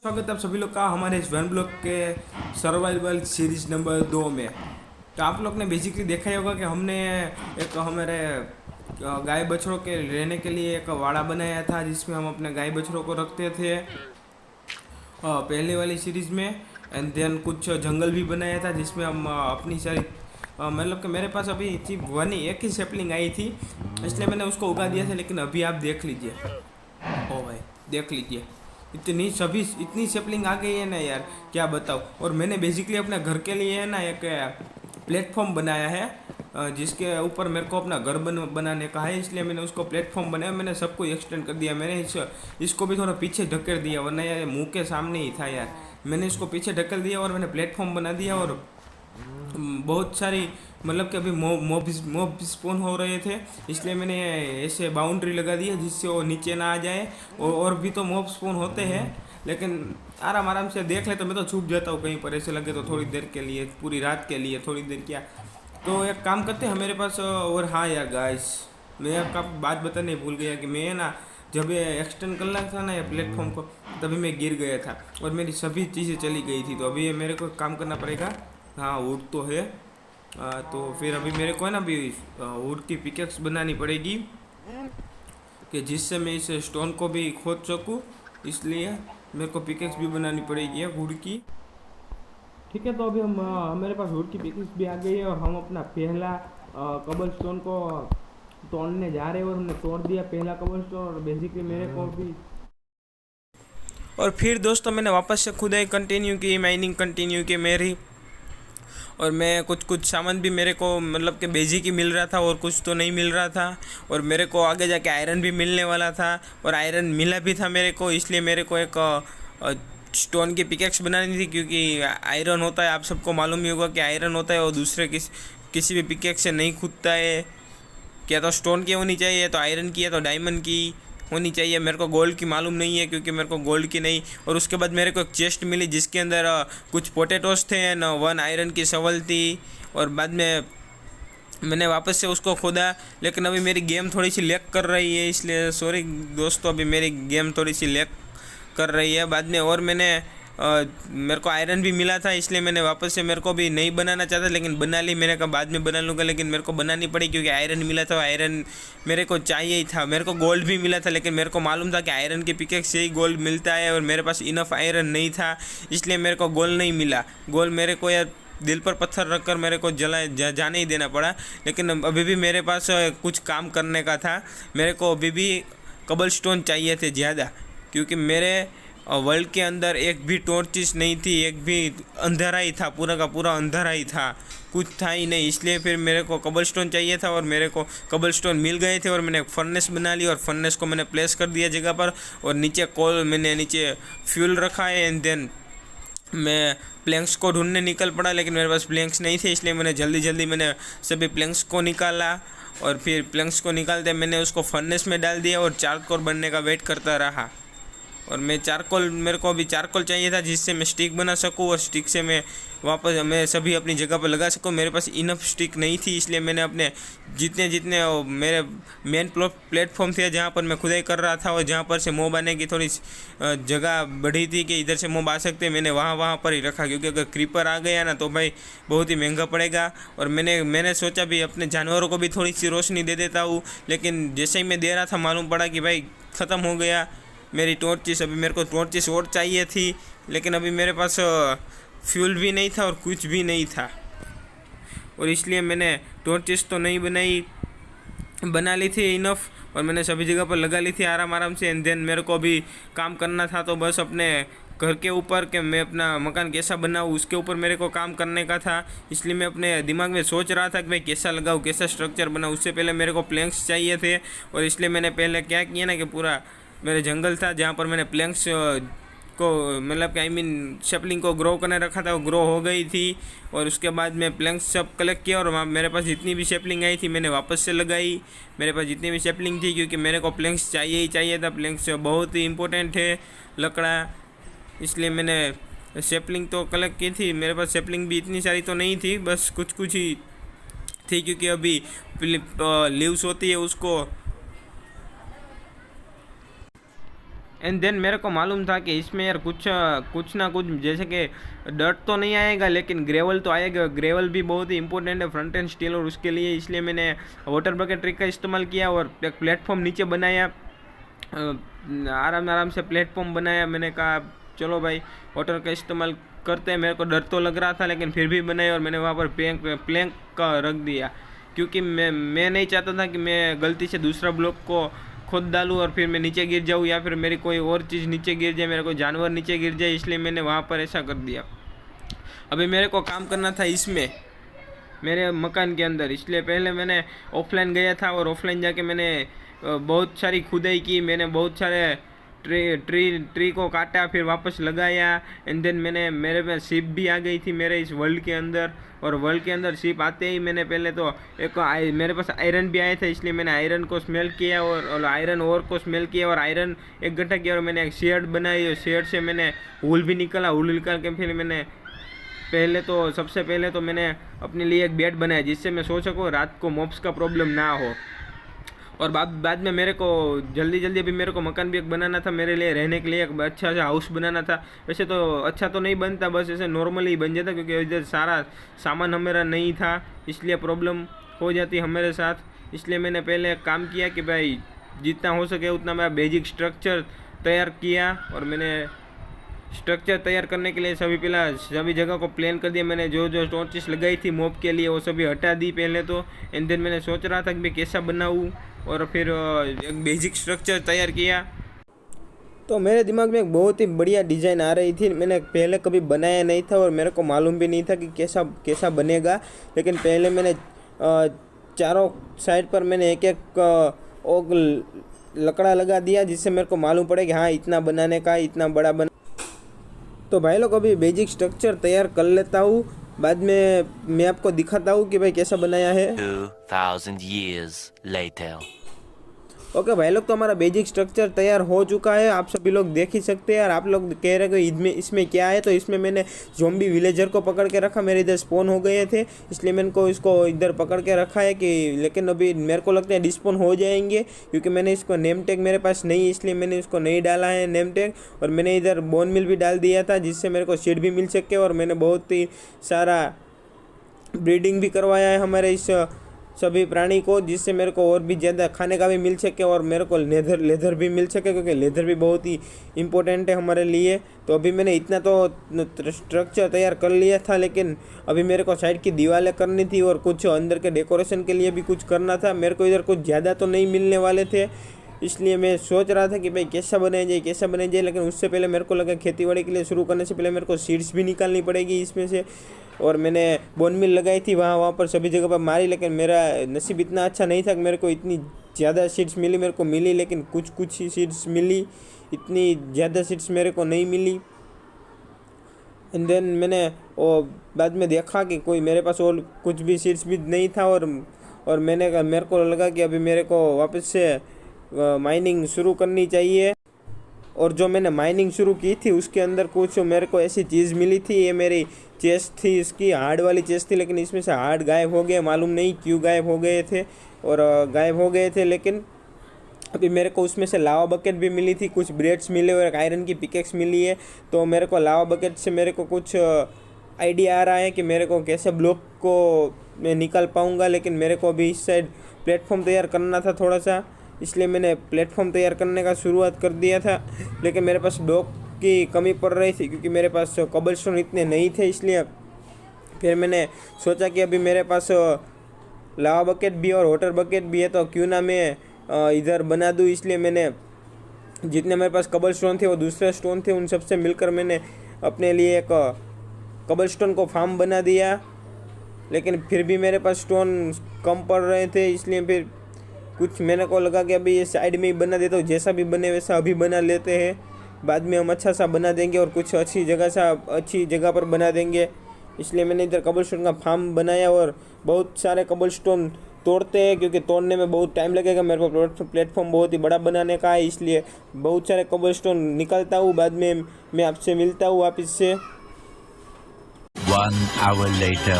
स्वागत है आप सभी लोग का हमारे इस वन ब्लॉक के सर्वाइवल सीरीज नंबर 2 में। तो आप लोग ने बेसिकली देखा ही होगा कि हमने एक हमारे गाय बछड़ों के रहने के लिए एक वाड़ा बनाया था जिसमें हम अपने गाय बछड़ों को रखते थे पहले वाली सीरीज में। एंड देन कुछ जंगल भी बनाया था जिसमें हम अपनी सारी मतलब कि मेरे पास अभी थी वन एक ही सेपलिंग आई थी, इसलिए मैंने उसको उगा दिया था। लेकिन अभी आप देख लीजिए, ओ भाई देख लीजिए, इतनी सेपलिंग आ गई है ना यार, क्या बताऊँ। और मैंने बेसिकली अपने घर के लिए है ना एक प्लेटफॉर्म बनाया है जिसके ऊपर मेरे को अपना घर बनाने का है, इसलिए मैंने उसको प्लेटफॉर्म बनाया। मैंने सबको एक्सटेंड कर दिया। मैंने इसको भी थोड़ा पीछे ढकेल दिया, वरना यार मुंह के सामने ही था यार। मैंने इसको पीछे ढकेल दिया और मैंने प्लेटफॉर्म बना दिया। और बहुत सारी मतलब कि अभी मॉब स्पॉन हो रहे थे, इसलिए मैंने ऐसे बाउंड्री लगा दी है जिससे वो नीचे ना आ जाए। और भी तो मॉब स्पॉन होते हैं, लेकिन आराम आराम से देख ले तो मैं तो छुप जाता हूँ कहीं पर ऐसे लगे तो, थोड़ी देर के लिए, पूरी रात के लिए थोड़ी देर क्या। तो एक काम करते हैं मेरे पास। और हाँ यार गाइस, मैं आपका बात बताने भूल गया कि मैं ना जब ये एक्सटेंड करना था ना ये प्लेटफॉर्म को, तभी मैं गिर गया था और मेरी सभी चीज़ें चली गई थी। तो अभी ये मेरे को काम करना पड़ेगा। हाँ वुड तो है। तो फिर अभी मेरे को है ना अभी वुड की पिकेक्स बनानी पड़ेगी कि जिससे मैं इस स्टोन को भी खोद सकूँ, इसलिए मेरे को पिकेक्स भी बनानी पड़ेगी वुड की। ठीक है, तो अभी हम मेरे पास वुड की पिकेक्स भी आ गई है और हम अपना पहला कबल स्टोन को तोड़ने जा रहे हैं। और हमने तोड़ दिया पहला कबल स्टोन। और बेसिकली मेरे को भी, और फिर दोस्तों मैंने वापस से खुदाई कंटिन्यू की, माइनिंग कंटिन्यू की मेरी। और मैं कुछ कुछ सामान भी मेरे को मतलब कि बेसिक ही मिल रहा था और कुछ तो नहीं मिल रहा था। और मेरे को आगे जाके आयरन भी मिलने वाला था और आयरन मिला भी था मेरे को, इसलिए मेरे को एक स्टोन की पिकेक्स बनानी थी। क्योंकि आयरन होता है, आप सबको मालूम ही होगा कि आयरन होता है वो दूसरे किसी भी पिकेक्स से नहीं खुदता है। क्या तो स्टोन की होनी चाहिए, तो आयरन की है, तो डायमंड की होनी चाहिए। मेरे को गोल्ड की मालूम नहीं है क्योंकि मेरे को गोल्ड की नहीं। और उसके बाद मेरे को एक चेस्ट मिली जिसके अंदर कुछ पोटैटोस थे न, वन आयरन की शवल थी। और बाद में मैंने वापस से उसको खोदा। लेकिन अभी मेरी गेम थोड़ी सी लैग कर रही है, इसलिए सॉरी दोस्तों, अभी मेरी गेम थोड़ी सी लैग कर रही है बाद में। और मेरे को आयरन भी मिला था, इसलिए मैंने वापस से, मेरे को भी नहीं बनाना चाहता लेकिन बना ली। मैंने कहा बाद में बना लूँगा, लेकिन मेरे को बनानी पड़ी क्योंकि आयरन मिला था। आयरन मेरे को चाहिए ही था। मेरे को गोल्ड भी मिला था, लेकिन मेरे को मालूम था कि आयरन के पिकेक्स से ही गोल्ड मिलता है और मेरे पास इनफ आयरन नहीं था, इसलिए मेरे को गोल्ड नहीं मिला। गोल्ड मेरे को यार दिल पर पत्थर रखकर मेरे को जाने ही देना पड़ा। लेकिन अभी भी मेरे पास कुछ काम करने का था। मेरे को अभी भी कबल स्टोन चाहिए थे ज़्यादा, क्योंकि मेरे वर्ल्ड के अंदर एक भी टॉर्चिस नहीं थी, एक भी अंधेरा ही था, पूरा का पूरा अंधेरा ही था, कुछ था ही नहीं। इसलिए फिर मेरे को कबल स्टोन चाहिए था और मेरे को कबल स्टोन मिल गए थे। और मैंने फर्नेस बना ली और फर्नेस को मैंने प्लेस कर दिया जगह पर। और नीचे मैंने नीचे फ्यूल रखा है। एंड देन मैं प्लैंक्स को ढूंढने निकल पड़ा, लेकिन मेरे पास प्लैंक्स नहीं थे, इसलिए मैंने जल्दी जल्दी मैंने सभी प्लैंक्स को निकाला। और फिर प्लैंक्स को निकालते मैंने उसको फर्नेस में डाल दिया और चारकोल बनने का वेट करता रहा। और मेरे को अभी चारकोल चाहिए था जिससे मैं स्टिक बना सकूँ और स्टिक से मैं सभी अपनी जगह पर लगा सकूँ। मेरे पास इनफ स्टिक नहीं थी, इसलिए मैंने अपने जितने जितने मेरे मेन प्लेटफॉर्म थे जहाँ पर मैं खुदाई कर रहा था और जहाँ पर से मोब आने की थोड़ी जगह बढ़ी थी कि इधर से मोब आ सकते, मैंने वहाँ पर ही रखा। क्योंकि अगर क्रीपर आ गया ना तो भाई बहुत ही महंगा पड़ेगा। और मैंने सोचा भी अपने जानवरों को भी थोड़ी सी रोशनी दे देता हूँ, लेकिन जैसे ही मैं दे रहा था मालूम पड़ा कि भाई ख़त्म हो गया मेरी टॉर्चिस। अभी मेरे को टॉर्चिस और चाहिए थी, लेकिन अभी मेरे पास फ्यूल भी नहीं था और कुछ भी नहीं था। और इसलिए मैंने टॉर्चिस तो नहीं बना ली थी इनफ, और मैंने सभी जगह पर लगा ली थी आराम आराम से। एंड देन मेरे को भी काम करना था, तो बस अपने घर के ऊपर कि मैं अपना मकान कैसा बनाऊँ उसके ऊपर मेरे को काम करने का था। इसलिए मैं अपने दिमाग में सोच रहा था कि भाई कैसा लगाऊँ, कैसा स्ट्रक्चर बनाऊँ। उससे पहले मेरे को प्लैंक्स चाहिए थे, और इसलिए मैंने पहले क्या किया ना कि पूरा मेरे जंगल था जहाँ पर मैंने प्लैंक्स को मतलब कि सेपलिंग को ग्रो करने रखा था, वो ग्रो हो गई थी। और उसके बाद मैं प्लैंक्स सब कलेक्ट किया और वहाँ मेरे पास जितनी भी सेपलिंग आई थी मैंने वापस से लगाई। मेरे पास जितनी भी सेपलिंग थी, क्योंकि मेरे को प्लैंक्स चाहिए ही चाहिए था। प्लैंक्स बहुत ही इंपॉर्टेंट है लकड़ा, इसलिए मैंने सेपलिंग तो कलेक्ट की थी। मेरे पास सेपलिंग भी इतनी सारी तो नहीं थी, बस कुछ कुछ ही थी, क्योंकि अभी लीव्स होती है उसको एंड देन मेरे को मालूम था कि इसमें यार कुछ ना कुछ जैसे कि डर्ट तो नहीं आएगा लेकिन ग्रेवल तो आएगा। ग्रेवल भी बहुत ही इंपॉर्टेंट है फ्रंट एंड स्टील और उसके लिए, इसलिए मैंने वाटर बकेट ट्रिक का इस्तेमाल किया और एक प्लेटफॉर्म नीचे बनाया। आराम आराम से प्लेटफॉर्म बनाया। मैंने कहा चलो भाई वाटर का इस्तेमाल करते हैं। मेरे को डर तो लग रहा था लेकिन फिर भी बनाया और मैंने वहाँ पर प्लैंक का रख दिया, क्योंकि मैं नहीं चाहता था कि मैं गलती से दूसरा ब्लॉक को खुद डालूँ और फिर मैं नीचे गिर जाऊँ या फिर मेरी कोई और चीज़ नीचे गिर जाए, मेरा कोई जानवर नीचे गिर जाए, इसलिए मैंने वहाँ पर ऐसा कर दिया। अभी मेरे को काम करना था इसमें मेरे मकान के अंदर, इसलिए पहले मैंने ऑफलाइन गया था और ऑफलाइन जाके मैंने बहुत सारी खुदाई की। मैंने बहुत सारे ट्री को काटा, फिर वापस लगाया। एंड देन मेरे पे शिप भी आ गई थी मेरे इस वर्ल्ड के अंदर, और वर्ल्ड के अंदर शिप आते ही मैंने पहले तो मेरे पास आयरन भी आया था, इसलिए मैंने आयरन को स्मेल किया और आयरन ओर को स्मेल किया और आयरन इकट्ठा किया और मैंने एक शेड बनाई और शेड से मैंने वूल भी निकाला। वूल निकाल के फिर मैंने सबसे पहले तो मैंने अपने लिए एक बेड बनाया जिससे मैं सो सकूँ, रात को मॉब्स का प्रॉब्लम ना हो। और बाद में मेरे को जल्दी अभी मेरे को मकान भी एक बनाना था मेरे लिए, रहने के लिए एक अच्छा सा हाउस बनाना था। वैसे तो अच्छा तो नहीं बनता, बस ऐसे नॉर्मली बन जाता, क्योंकि इधर सारा सामान हमारा नहीं था, इसलिए प्रॉब्लम हो जाती हमारे साथ। इसलिए मैंने पहले एक काम किया कि भाई जितना हो सके उतना मैं बेसिक स्ट्रक्चर तैयार किया। और मैंने स्ट्रक्चर तैयार करने के लिए सभी जगह को प्लान कर दिया। मैंने जो टॉर्चेस लगाई थी मॉब के लिए वो सभी हटा दी पहले तो। एंड देन मैंने सोच रहा था कि मैं कैसा बनाऊँ, और फिर एक बेसिक स्ट्रक्चर तैयार किया। तो मेरे दिमाग में एक बहुत ही बढ़िया डिज़ाइन आ रही थी। मैंने पहले कभी बनाया नहीं था और मेरे को मालूम भी नहीं था कि कैसा बनेगा। लेकिन पहले मैंने चारों साइड पर मैंने एक ओग लकड़ा लगा दिया, जिससे मेरे को मालूम पड़े कि हाँ इतना बनाने का, इतना बड़ा बना। तो भाई लोग अभी बेसिक स्ट्रक्चर तैयार कर लेता हूँ, बाद में मैं आपको दिखाता हूँ कि भाई कैसा बनाया है। 2000 years later. ओके भाई लोग, तो हमारा बेसिक स्ट्रक्चर तैयार हो चुका है, आप सभी लोग देख ही सकते हैं। और आप लोग कह रहे हो इसमें क्या है, तो इसमें मैंने ज़ॉम्बी विलेजर को पकड़ के रखा। मेरे इधर स्पॉन हो गए थे, इसलिए मैंने इसको इधर पकड़ के रखा है कि, लेकिन अभी मेरे को लगता है डिस्पॉन हो जाएंगे, क्योंकि मैंने इसको नेम टैग मेरे पास नहीं, इसलिए मैंने इसको नहीं डाला है नेम टैग। और मैंने इधर बोन मिल भी डाल दिया था, जिससे मेरे को सीड भी मिल सके। और मैंने बहुत ही सारा ब्रीडिंग भी करवाया है हमारे इस सभी प्राणी को, जिससे मेरे को और भी ज़्यादा खाने का भी मिल सके और मेरे को लेदर भी मिल सके, क्योंकि लेदर भी बहुत ही इम्पोर्टेंट है हमारे लिए। तो अभी मैंने इतना तो स्ट्रक्चर तैयार कर लिया था, लेकिन अभी मेरे को साइड की दीवारें करनी थी और कुछ अंदर के डेकोरेशन के लिए भी कुछ करना था। मेरे को इधर कुछ ज़्यादा तो नहीं मिलने वाले थे, इसलिए मैं सोच रहा था कि भाई कैसा बनाया जाए। लेकिन उससे पहले मेरे को लगा खेतीबाड़ी के लिए शुरू करने से पहले मेरे को सीड्स भी निकालनी पड़ेगी इसमें से। और मैंने बोन मिल लगाई थी वहाँ पर सभी जगह पर मारी, लेकिन मेरा नसीब इतना अच्छा नहीं था कि मेरे को इतनी ज़्यादा सीड्स मिली। मेरे को मिली लेकिन कुछ ही सीड्स मिली, इतनी ज़्यादा सीड्स मेरे को नहीं मिली। एंड देन मैंने बाद में देखा कि कोई मेरे पास और कुछ भी सीड्स भी नहीं था, और मेरे को लगा कि अभी मेरे को वापस से माइनिंग शुरू करनी चाहिए। और जो मैंने माइनिंग शुरू की थी उसके अंदर कुछ मेरे को ऐसी चीज़ मिली थी। ये मेरी चेस्ट थी, इसकी हार्ड वाली चेस्ट थी, लेकिन इसमें से हार्ड गायब हो गए, मालूम नहीं क्यों गायब हो गए थे। लेकिन अभी मेरे को उसमें से लावा बकेट भी मिली थी, कुछ ब्रेड्स मिले और एक आयरन की पिकेक्स मिली है। तो मेरे को लावा बकेट से मेरे को कुछ आइडिया आ रहा है कि मेरे को कैसे ब्लॉक को मैं निकाल पाऊँगा। लेकिन मेरे को अभी इस साइड प्लेटफॉर्म तैयार करना था थोड़ा सा, इसलिए मैंने प्लेटफॉर्म तैयार करने का शुरुआत कर दिया था। लेकिन मेरे पास ब्लॉक की कमी पड़ रही थी, क्योंकि मेरे पास कबलस्टोन इतने नहीं थे। इसलिए फिर मैंने सोचा कि अभी मेरे पास लावा बकेट भी और वाटर बकेट भी है, तो क्यों ना मैं इधर बना दूँ। इसलिए मैंने जितने मेरे पास कबलस्टोन थे वो दूसरे स्टोन थे, उन सबसे मिलकर मैंने अपने लिए एक कबलस्टोन को फार्म बना दिया। लेकिन फिर भी मेरे पास स्टोन कम पड़ रहे थे, इसलिए फिर कुछ मैंने को लगा कि अभी ये साइड में ही बना देता हूँ, जैसा भी बने वैसा अभी बना लेते हैं, बाद में हम अच्छा सा बना देंगे और कुछ अच्छी जगह पर बना देंगे। इसलिए मैंने इधर कबलस्टोन का फार्म बनाया और बहुत सारे कबलस्टोन तोड़ते हैं, क्योंकि तोड़ने में बहुत टाइम लगेगा। मेरे को प्लेटफॉर्म बहुत ही बड़ा बनाने का है, इसलिए बहुत सारे कबलस्टोन निकालता हूँ, बाद में मैं आपसे मिलता हूँ वापस से। 1 hour later.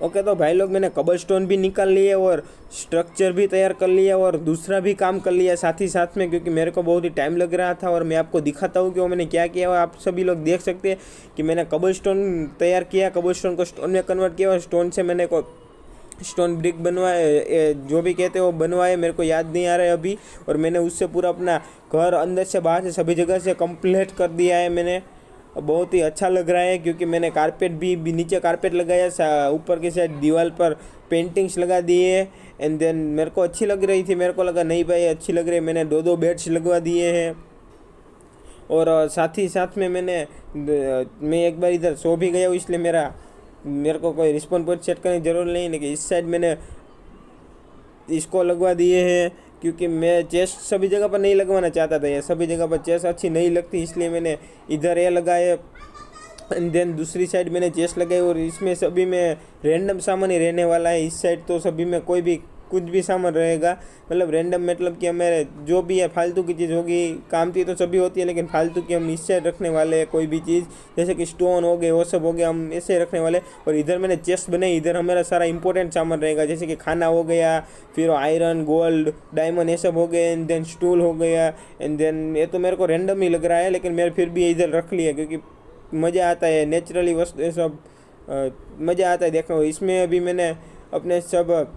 ओके तो भाई लोग मैंने कबल स्टोन भी निकाल लिए और स्ट्रक्चर भी तैयार कर लिया और दूसरा भी काम कर लिया साथ ही साथ में, क्योंकि मेरे को बहुत ही टाइम लग रहा था। और मैं आपको दिखाता हूँ कि वो मैंने क्या किया और आप सभी लोग देख सकते हैं कि मैंने कबल स्टोन तैयार किया, कबल स्टोन को स्टोन में कन्वर्ट किया और स्टोन से मैंने को स्टोन ब्रिक बनवाए, जो भी कहते हैं वो बनवाए, मेरे को याद नहीं आ रहा है अभी। और मैंने उससे पूरा अपना घर अंदर से बाहर से सभी जगह से कंप्लीट कर दिया है मैंने। बहुत ही अच्छा लग रहा है क्योंकि मैंने कारपेट भी नीचे कारपेट लगाया, ऊपर की साइड दीवार पर पेंटिंग्स लगा दिए एंड देन मेरे को अच्छी लग रही थी। मेरे को लगा नहीं भाई अच्छी लग रही है, मैंने 2 बेड्स लगवा दिए हैं। और साथ ही साथ में मैं एक बार इधर सो भी गया हूँ, इसलिए मेरे को कोई रिस्पॉन्स पॉइंट सेट करने की ज़रूरत नहीं, लेकिन इस साइड मैंने इसको लगवा दिए हैं क्योंकि मैं चेस्ट सभी जगह पर नहीं लगवाना चाहता था। ये सभी जगह पर चेस्ट अच्छी नहीं लगती, इसलिए मैंने इधर ये लगाए एंड देन दूसरी साइड मैंने चेस्ट लगाई। और इसमें सभी में रैंडम सामान ही रहने वाला है। इस साइड तो सभी में कोई भी कुछ भी सामान रहेगा, मतलब रैंडम मतलब कि हमें जो भी है फालतू की चीज़ होगी, काम की तो सभी होती है लेकिन फालतू की हम इस साइड रखने वाले हैं। कोई भी चीज़ जैसे कि स्टोन हो गए वो सब हो गया, हम ऐसे रखने वाले। और इधर मैंने चेस्ट बनाई, इधर हमारा सारा इंपॉर्टेंट सामान रहेगा, जैसे कि खाना हो गया, फिर आयरन गोल्ड डायमंड ये सब हो गए एंड देन स्टूल हो गया एंड देन ये तो मेरे को रैंडम ही लग रहा है लेकिन मैंने फिर भी इधर रख लिया क्योंकि मज़ा आता है नेचुरली वस्तु ये सब मज़ा आता है देखने को। इसमें अभी मैंने अपने सब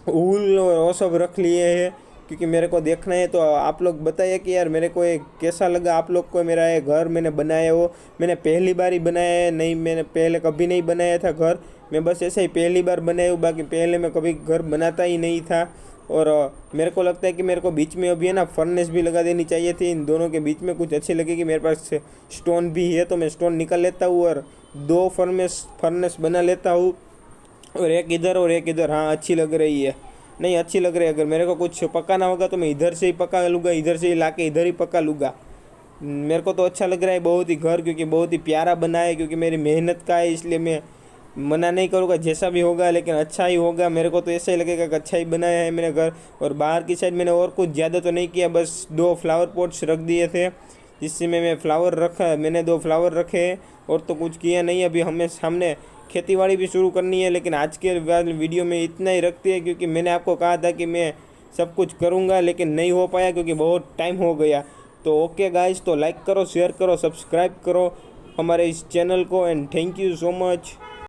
ऊल और वो सब रख लिए हैं क्योंकि मेरे को देखना है। तो आप लोग बताइए कि यार मेरे को ये कैसा लगा आप लोग को, मेरा ये घर मैंने बनाया हो। मैंने पहली बार ही बनाया है, नहीं मैंने पहले कभी नहीं बनाया था घर, मैं बस ऐसे ही पहली बार बनाया हूँ, बाकी पहले मैं कभी घर बनाता ही नहीं था। और मेरे को लगता है कि मेरे को बीच में अभी है ना फर्नेस भी लगा देनी चाहिए थी, इन दोनों के बीच में कुछ अच्छी लगेगी। मेरे पास स्टोन भी है तो मैं स्टोन निकाल लेता हूँ और 2 फर्नेस बना लेता हूँ, और एक इधर और एक इधर। हाँ अच्छी लग रही है, नहीं अच्छी लग रही है। अगर मेरे को कुछ पकाना होगा तो मैं इधर से ही पका लूँगा, इधर से ही लाके इधर ही पका लूँगा। मेरे को तो अच्छा लग रहा है बहुत ही घर, क्योंकि बहुत ही प्यारा बना है, क्योंकि मेरी मेहनत का है, इसलिए मैं मना नहीं करूँगा जैसा भी होगा लेकिन अच्छा ही होगा। मेरे को तो ऐसा ही लगेगा कि अच्छा ही बनाया है मैंने घर। और बाहर की साइड मैंने और कुछ ज़्यादा तो नहीं किया, बस 2 फ्लावर पॉट्स रख दिए थे जिससे मैं फ्लावर रखा, मैंने 2 फ्लावर रखे और तो कुछ किया नहीं। अभी हमें सामने खेतीबाड़ी भी शुरू करनी है, लेकिन आज के वीडियो में इतना ही रखते हैं क्योंकि मैंने आपको कहा था कि मैं सब कुछ करूँगा लेकिन नहीं हो पाया क्योंकि बहुत टाइम हो गया। तो ओके गाइस, तो लाइक करो, शेयर करो, सब्सक्राइब करो हमारे इस चैनल को and thank you so much.